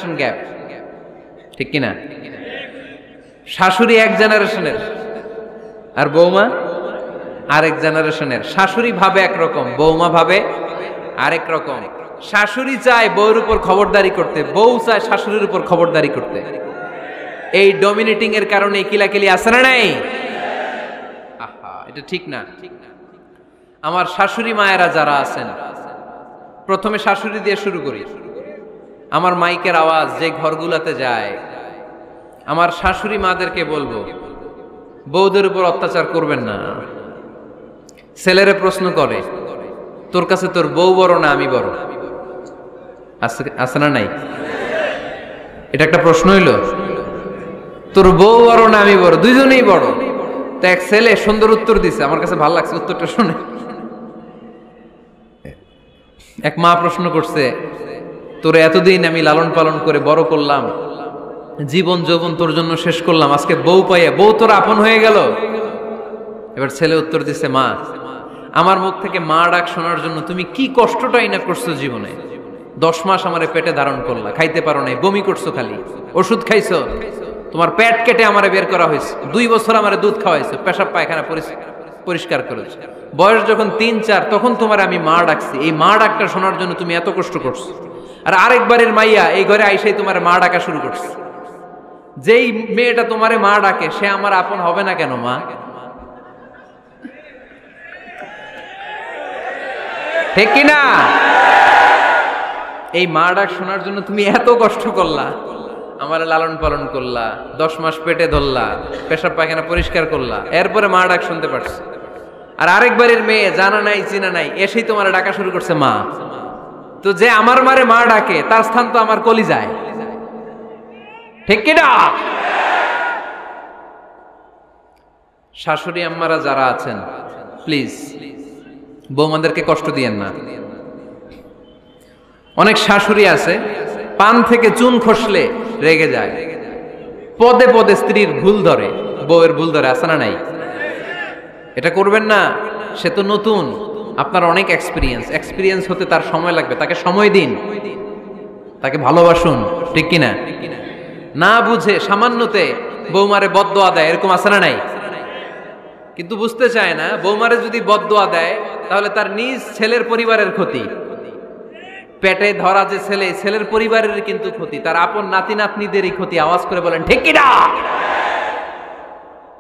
Generation gap, ঠিক কিনা? শাশুড়ি এক জেনারেশনের আর বৌমা আরেক জেনারেশনের। শাশুড়ি ভাবে একরকম, বৌমা ভাবে আরেক রকম। শাশুড়ি চায় বউর উপর খবরদারি করতে, বউ চায় শাশুড়ির উপর খবরদারি করতে। এই ডমিনেটিং এর কারণে কিলাকিলি আছে না নাই? আহা, এটা ঠিক না। আমার শাশুড়ি মায়েরা যারা আছেন, প্রথমে শাশুড়ি দিয়ে শুরু করি। আমার মাইকের আওয়াজ যে ঘরগুলাতে যায়, আমার শাশুড়ি মাদেরকে বলবো, বউদের উপর অত্যাচার করবেন না। ছেলেরে প্রশ্ন করে, তোর কাছে তোর বউ বড় না আমি বড়? আছে না নাই? এটা একটা প্রশ্ন হইল। তোর বউ বড় না আমি বড়? দুইজনেই বড়। তো এক ছেলে সুন্দর উত্তর দিছে, আমার কাছে ভালো লাগছে উত্তরটা শুনে। এক মা প্রশ্ন করছে, তোর এতদিন আমি লালন পালন করে বড় করলাম, জীবন যৌবন তোর জন্য শেষ করলাম, আজকে বউ পাইয়া বউ তোর আপন হয়ে গেল? এবার ছেলে উত্তর দিছে, মা, আমার মুখ থেকে মা ডাক শোনার জন্য তুমি কি কষ্টটাই না করছো জীবনে। 10 মাস আমারে পেটে ধারণ করলা, খাইতে পারো নাই, বমি করছো, খালি ওষুধ খাইছো, তোমার পেট কেটে আমারে বের করা হয়েছে, 2 বছর আমারে দুধ খাওয়াইছো, পেশাব পায়খানা পরিষ্কার করেছো। বয়স যখন 3-4 তখন তোমার আমি মা ডাকছি, এই মা ডাকটা শোনার জন্য তুমি এত কষ্ট করছো। আর আরেকবারের মাইয়া এই ঘরে আইসাই তোমার মা ডাকা শুরু করছে। যেই মেয়েটা তোমারে মা ডাকে সে আমার আপন হবে না কেন মা? ঠিক কিনা? এই মা ডাক শোনার জন্য তুমি এত কষ্ট করলা, আমার লালন পালন করলা, 10 মাস পেটে ধরলা, পেশাব পায়খানা পরিষ্কার করলা, এরপরে মা ডাক শুনতে পারছো। আর আরেকবারের মেয়ে জানা নাই চিনা নাই এসেই তোমার ডাকা শুরু করছে মা। তো যে আমার মারে মা ডাকে তার স্থান তো আমার কলিজায়, ঠিক কিনা? শাশুড়ি আম্মারা যারা আছেন, প্লিজ বৌমাদেরকে কষ্ট দিয়েন না। অনেক শাশুড়ি আছে পান থেকে চুন খসলে রেগে যায়, পদে পদে স্ত্রীর ভুল ধরে, বউয়ের ভুল ধরে, আছে না নাই? এটা করবেন না। সে তো নতুন, আপনার অনেক এক্সপিরিয়েন্স হতে তার সময় লাগবে, তাকে সময় দিন, তাকে ভালোবাসুন, ঠিক কিনা? না বুঝে সামান্যতে বৌমারে বদদোয়া দেয়, এরকম আছে না নাই? কিন্তু বুঝতে চায় না, বৌমারে যদি বদদোয়া দেয় তাহলে তার নিজ ছেলের পরিবারের ক্ষতি, পেটে ধরা যে ছেলে, ছেলের পরিবারের কিন্তু ক্ষতি, তার আপন নাতি নাতনিদেরই ক্ষতি। আওয়াজ করে বলেন ঠিক কিনা?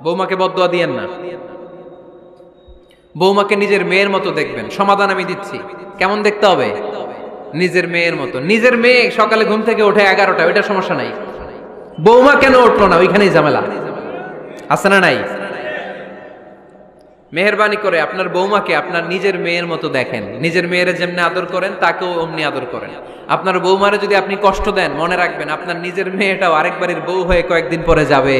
বৌমাকে বদদোয়া দিয়েন না। বৌমাকে নিজের মেয়ের মতো দেখবেন। সমাধান আমি দিচ্ছি। কেমন দেখতে হবে? নিজের মেয়ের মতো। নিজের মেয়ে সকালে ঘুম থেকে ওঠে 11টা, ওইটা সমস্যা নাই। বৌমা কেন উঠলো না, ওইখানেই ঝামেলা, আছে না নাই? মেহেরবানি করে আপনার বৌমাকে আপনার নিজের মেয়ের মতো দেখেন। নিজের মেয়েরে যেমনি আদর করেন তাকেও অমনি আদর করেন। আপনার বৌমারে যদি আপনি কষ্ট দেন, মনে রাখবেন আপনার নিজের মেয়েটাও আরেকবারের বউ হয়ে কয়েকদিন পরে যাবে।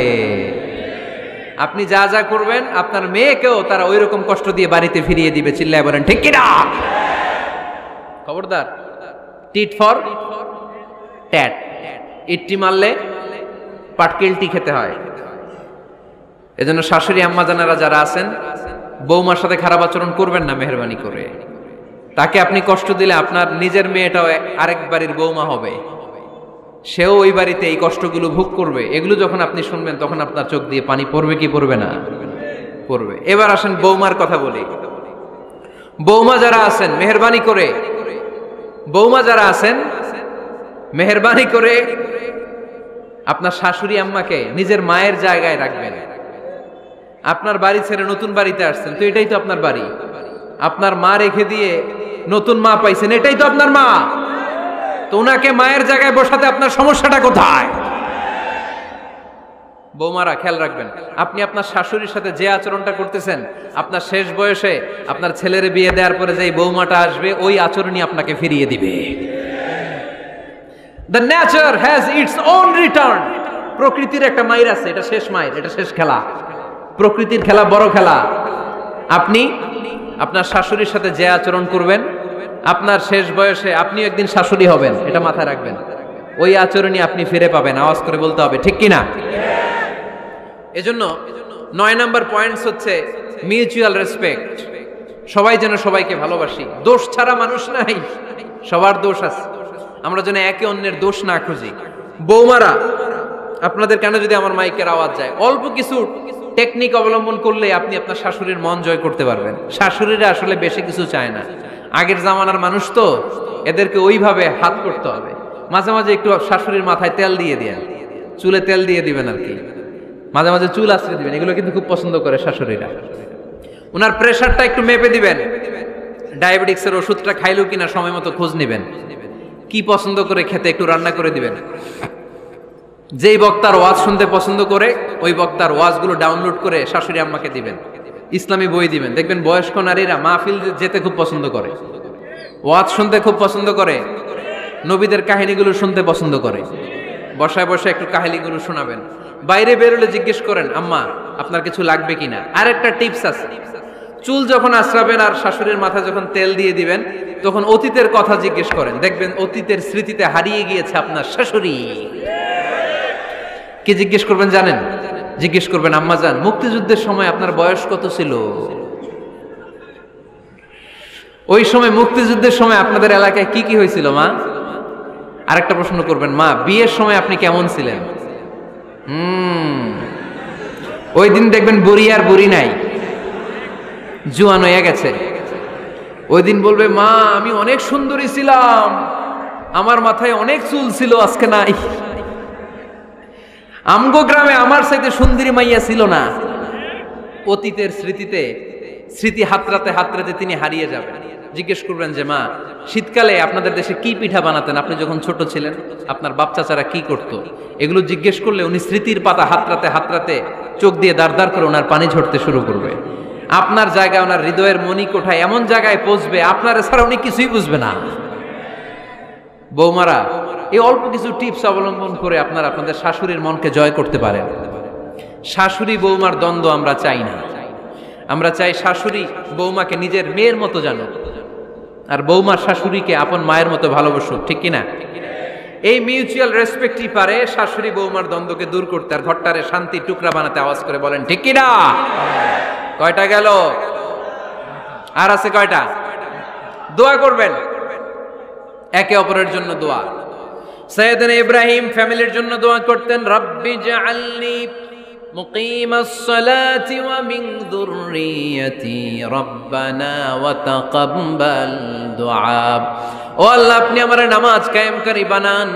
আপনি যা যা করবেন আপনার মেয়েকেও তারা ওই রকম কষ্ট দিয়ে বাড়িতে ফিরিয়ে দিবে। চিল্লায় বলেন ঠিক কিনা? খবরদার, টিট ফর ট্যাট। ইট্টি মারলে পাটকেলটি খেতে হয়। এজন্য শাশুড়ি আম্মা জানারা যারা আছেন, বৌমার সাথে খারাপ আচরণ করবেন না মেহেরবানি করে। তাকে আপনি কষ্ট দিলে আপনার নিজের মেয়েটাও আরেক বাড়ির বৌমা হবে, সেও ওই বাড়িতে এই কষ্টগুলো ভোগ করবে। এগুলো যখন আপনি শুনবেন তখন আপনার চোখ দিয়ে পানি পড়বে কি পড়বে না? পড়বে। এবার আসেন বৌমার কথা বলি। বৌমা যারা আছেন মেহেরবানি করে, বৌমা যারা আছেন মেহেরবানি করে আপনার শাশুড়ি আম্মাকে নিজের মায়ের জায়গায় রাখবেন। আপনার বাড়ি ছেড়ে নতুন বাড়িতে আসছেন, তো এটাই তো আপনার বাড়ি। আপনার মা রেখে দিয়ে নতুন মা পাইছেন, এটাই তো আপনার মা। তো ওনাকে মায়ের জায়গায় বসাতে আপনার সমস্যাটা কোথায়? বৌমারা খেয়াল রাখবেন, আপনি আপনার শাশুড়ির সাথে যে আচরণটা করতেছেন, আপনার শেষ বয়সে আপনার ছেলের বিয়ে দেওয়ার পরে যে বৌমাটা আসবে ওই আচরণই আপনাকে ফিরিয়ে দিবে। The nature has its own return. প্রকৃতির একটা মাইর আছে, এটা শেষ মাইর, এটা শেষ খেলা। প্রকৃতির খেলা বড় খেলা। আপনি আপনার শাশুড়ির সাথে যে আচরণ করবেন, আপনার শেষ বয়সে আপনিও একদিন শাশুড়ি হবেন, এটা মাথায় রাখবেন। ওই আচরণই আপনি ফিরে পাবেন। আওয়াজ করে বলতে হবে ঠিক কিনা? এজন্য 9 নাম্বার পয়েন্টস হচ্ছে মিউচুয়াল রেসপেক্ট। সবাই যেন সবাইকে ভালোবাসি। দোষ ছাড়া মানুষ নাই, সবার দোষ আছে। আমরা যেন একে অন্যের দোষ না খুঁজি। বৌমারা, আপনাদের কেন যদি আমার মাইকের আওয়াজ যায়, অল্প কিছু টেকনিক অবলম্বন করলে আপনি আপনার শাশুড়ির মন জয় করতে পারবেন। শাশুড়িরা আসলে বেশি কিছু চায় না, আগের জামানার মানুষ তো, এদেরকে ওইভাবে হাত করতে হবে। মাঝে মাঝে একটু শাশুড়ির মাথায় তেল দিয়ে দেন, চুলে তেল দিয়ে দিবেন আর কি, মাঝে মাঝে চুল আশ্রয় দিবেন, এগুলো কিন্তু খুব পছন্দ করে শাশুড়িরা। ওনার প্রেশারটা একটু মেপে দিবেন, ডায়াবেটিক্সের ওষুধটা খাইলো কিনা সময় মতো খোঁজ নিবেন, কি পছন্দ করে খেতে একটু রান্না করে দিবেন। যেই বক্তার ওয়াজ শুনতে পছন্দ করে ওই বক্তার ওয়াজগুলো ডাউনলোড করে শাশুড়ি আম্মাকে দিবেন, ইসলামী বই দিবেন। দেখবেন বয়স্ক নারীরা মাহফিল যেতে খুব পছন্দ করে, ওয়াজ শুনতে খুব পছন্দ করে, নবীদের কাহিনীগুলো শুনতে পছন্দ করে। বসায় বসায় একটু কাহিনীগুলো শোনাবেন। বাইরে বেরোলে জিজ্ঞেস করেন, আম্মা আপনার কিছু লাগবে কিনা। আর একটা টিপস আছে, চুল যখন আশ্রাবেন আর শাশুড়ির মাথায় যখন তেল দিয়ে দিবেন, তখন অতীতের কথা জিজ্ঞেস করেন, দেখবেন অতীতের স্মৃতিতে হারিয়ে গিয়েছে আপনার শাশুড়ি। কি জিজ্ঞেস করবেন জানেন? জিজ্ঞেস করবেন, আম্মা জান, মুক্তিযুদ্ধের সময় আপনার বয়স কত ছিল? ওই সময় মুক্তিযুদ্ধের সময় আপনাদের এলাকায় কি কি হয়েছিল মা? আরেকটা প্রশ্ন করবেন, মা বিয়ের সময় আপনি কেমন ছিলেন? ওই দিন দেখবেন বুড়ি আর বুড়ি নাই, জুয়ান হয়ে গেছে। ওই দিন বলবে, মা আমি অনেক সুন্দরী ছিলাম, আমার মাথায় অনেক চুল ছিল, আজকে নাই। আমগো গ্রামে আমার সাথে সুন্দরী মাইয়া ছিল না। অতীতের স্মৃতিতে, স্মৃতি হাতরাতে হাতরাতে তিনি হারিয়ে যাবেন। জিজ্ঞেস করবেন যে, মা শীতকালে আপনাদের দেশে কি পিঠা বানাতেন আপনি যখন ছোট ছিলেন, আপনার বাপ চাচারা কি করতো? এগুলো জিজ্ঞেস করলে উনি স্মৃতির পাতা হাতরাতে হাতরাতে চোখ দিয়ে দাঁড় দাঁড় করে ওনার পানি ঝরতে শুরু করবে। আপনার জায়গায়, ওনার হৃদয়ের মনি কোঠায় এমন জায়গায় পৌঁছবে, আপনার ছাড়া উনি কিছুই বুঝবে না। বৌমারা, এই অল্প কিছু টিপস অবলম্বন করে আপনারা আপনাদের শাশুড়ির মনকে জয় করতে পারেন। শাশুড়ি বৌমার দ্বন্দ্ব আমরা চাই না। আমরা চাই শাশুড়ি বৌমাকে নিজের মেয়ের মতো জানো, আর বৌমার শাশুড়িকে আপন মায়ের মতো ভালোবাসুক, ঠিক কিনা? এই মিউচুয়াল রেসপেক্টই পারে শাশুড়ি বৌমার দ্বন্দ্বকে দূর করতে, আর ঘরটারে শান্তি টুকরা বানাতে। আওয়াজ করে বলেন ঠিক কিনা? কয়টা গেল? আর আছে কয়টা? দোয়া করবেন একে অপরের জন্য। দোয়া, সাইয়েদনা ইব্রাহিম ফ্যামিলির জন্য দোয়া করতেন, রব্বি জাআলনি মুকিমাস সালাতি ওয়া মিন যুররিয়াতি রব্বানা ওয়া তাকাব্বাল দুআ। ও আল্লাহ, আপনি আমারে নামাজ কায়েমকারী বানান,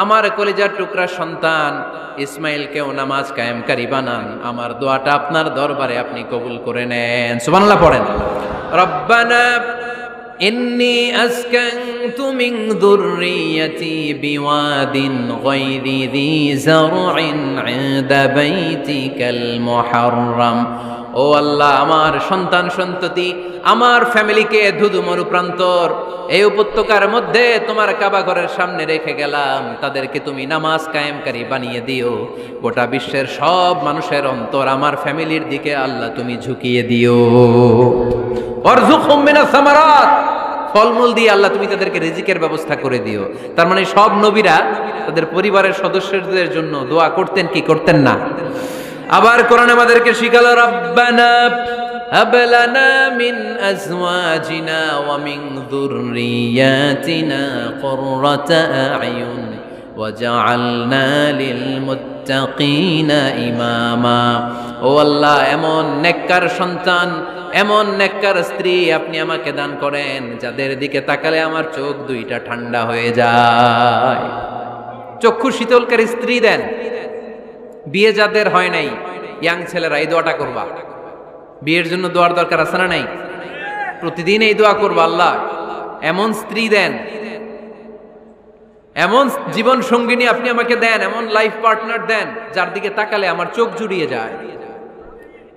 আমার কলিজার টুকরা সন্তান ইসমাইলকেও নামাজ কায়েমকারী বানান, আমার দোয়াটা আপনার দরবারে আপনি কবুল করে নেন। সুবহানাল্লাহ পড়েন। রব্বানা ইন্নী আসকানতু মিন যুররিয়াতি বিওয়াদিন গায়রি যী যারইন ইনদা বাইতিকাল মুহাররাম। ও আল্লাহ, আমার সন্তান সন্ততি, আমার ফ্যামিলিকে ধুধু মরুপ্রান্তর এই উপত্যকার মধ্যে তোমার কাবা ঘরের সামনে রেখে গেলাম, তাদেরকে তুমি নামাজ কায়েমকারী বানিয়ে দিও। গোটা বিশ্বের সব মানুষের অন্তর আমার ফ্যামিলির দিকে আল্লাহ তুমি ঝুঁকিয়ে দিও। ওয়ারযুকহুম মিনাস সামারাত, ফলমূল দিয়ে আল্লাহ তুমি তাদেরকে রিজিকের ব্যবস্থা করে দিও। তার মানে সব নবীরা তাদের পরিবারের সদস্যদের জন্য দোয়া করতেন কি করতেন না? আবার কোরআন আমাদেরকে শিখালো, রব্বানা হাব লানা মিন আজওয়াজিনা ওয়া মিন যুররিয়াতিনা কুররাতা আ'য়ুন ওয়াজআলনা লিল মুত্তাকিনা ইমামা। ও আল্লাহ, এমন নেককার সন্তান, এমন নেককার স্ত্রী আপনি আমাকে দান করেন যাদের দিকে তাকালে আমার চোখ দুইটা ঠান্ডা হয়ে যায়। চক্ষু শীতলকারী স্ত্রী দেন। বিয়ে যাদের হয় নাই, ইয়াং ছেলেরা এই দোয়াটা করবা। বিয়ের জন্য দোয়ার দরকার আছে না নাই? প্রতিদিন এই দোয়া করবা, আল্লাহ এমন স্ত্রী দেন, এমন জীবন সঙ্গিনী আপনি আমাকে দেন, এমন লাইফ পার্টনার দেন যার দিকে তাকালে আমার চোখ জুড়িয়ে যায়।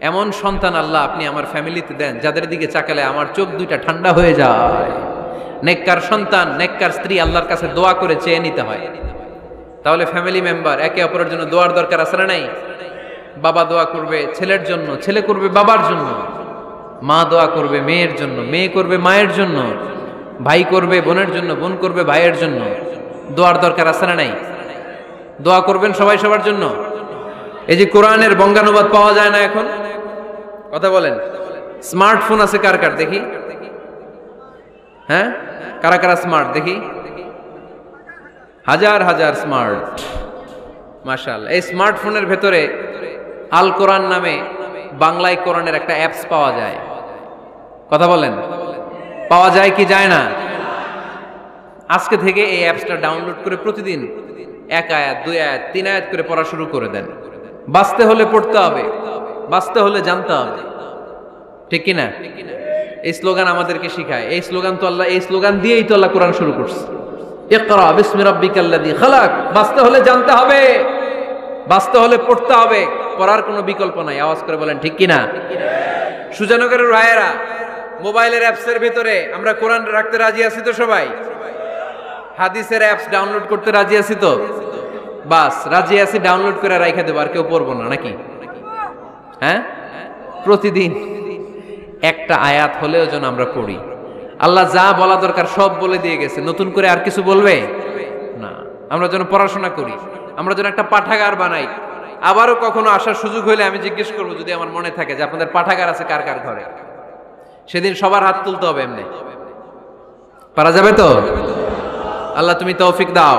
এমন সন্তান আল্লাহ আপনি আমার ফ্যামিলিতে দেন যাদের দিকে তাকালে আমার চোখ দুইটা ঠান্ডা হয়ে যায়। নেককার সন্তান, নেককার স্ত্রী আল্লাহর কাছে দোয়া করে চেয়ে নিতে হয়। তাহলে ফ্যামিলি মেম্বার একে অপরের জন্য দোয়ার দরকার আছে না নাই? বাবা দোয়া করবে ছেলের জন্য, ছেলে করবে বাবার জন্য, মা দোয়া করবে মেয়ের জন্য, মেয়ে করবে মায়ের জন্য, ভাই করবে বোনের জন্য, বোন করবে ভাইয়ের জন্য। দোয়ার দরকার আছে না নাই? দোয়া করবেন সবাই সবার জন্য। এই যে কোরআনের বঙ্গানুবাদ পাওয়া যায় না এখন, কথা বলেন। স্মার্টফোন আছে কার কার দেখি? হ্যাঁ, কারা কারা স্মার্ট দেখি? হাজার হাজার স্মার্ট, মাশাআল্লাহ। এই স্মার্টফোনের ভেতরে আল কোরআন নামে বাংলায় কোরআনের একটা অ্যাপস পাওয়া যায়। কথা বলেন, পাওয়া যায় কি যায় না? আজকে থেকে এই অ্যাপসটা ডাউনলোড করে প্রতিদিন 1 আয়াত 2 আয়াত 3 আয়াত করে পড়া শুরু করে দেন। বাঁচতে হলে পড়তে হবে, বাঁচতে হলে জানতে হবে, ঠিক কি না? এই স্লোগান আমাদেরকে শিখায়। এই স্লোগান তো আল্লাহ, এই স্লোগান দিয়েই তো আল্লাহ কোরআন শুরু করছে। ইকরা বিসমি রাব্বিকাল্লাযী খালাক। বাঁচতে হলে জানতে হবে, বাঁচতে হলে পড়তে হবে, পড়ার কোনো বিকল্প নাই। আওয়াজ করে বলেন ঠিক কি না? সুজানগরের রায়েরা, মোবাইলের অ্যাপসের ভিতরে আমরা কোরআন রাখতে রাজি আছি তো সবাই? হাদিসের অ্যাপস ডাউনলোড করতে রাজি আছি তো? বাস রাজি আছি, ডাউনলোড করে রাইখা দেব, আর কেউ পড়বো না নাকি? হ্যাঁ, প্রতিদিন একটা আয়াত হলেও যেন আমরা পড়ি। আল্লাহ যা বলা দরকার সব বলে দিয়ে গেছে, নতুন করে আর কিছু বলবে না। আমরা যেন পড়াশোনা করি, আমরা যেন একটা পাঠাগার বানাই। আবারও কখনো আসার সুযোগ হইলে আমি জিজ্ঞেস করবো, যদি আমার মনে থাকে, যে আপনাদের পাঠাগার আছে কার কার ঘরে। সেদিন সবার হাত তুলতে হবে। এমনি পারা যাবে তো? আল্লাহ তুমি তৌফিক দাও।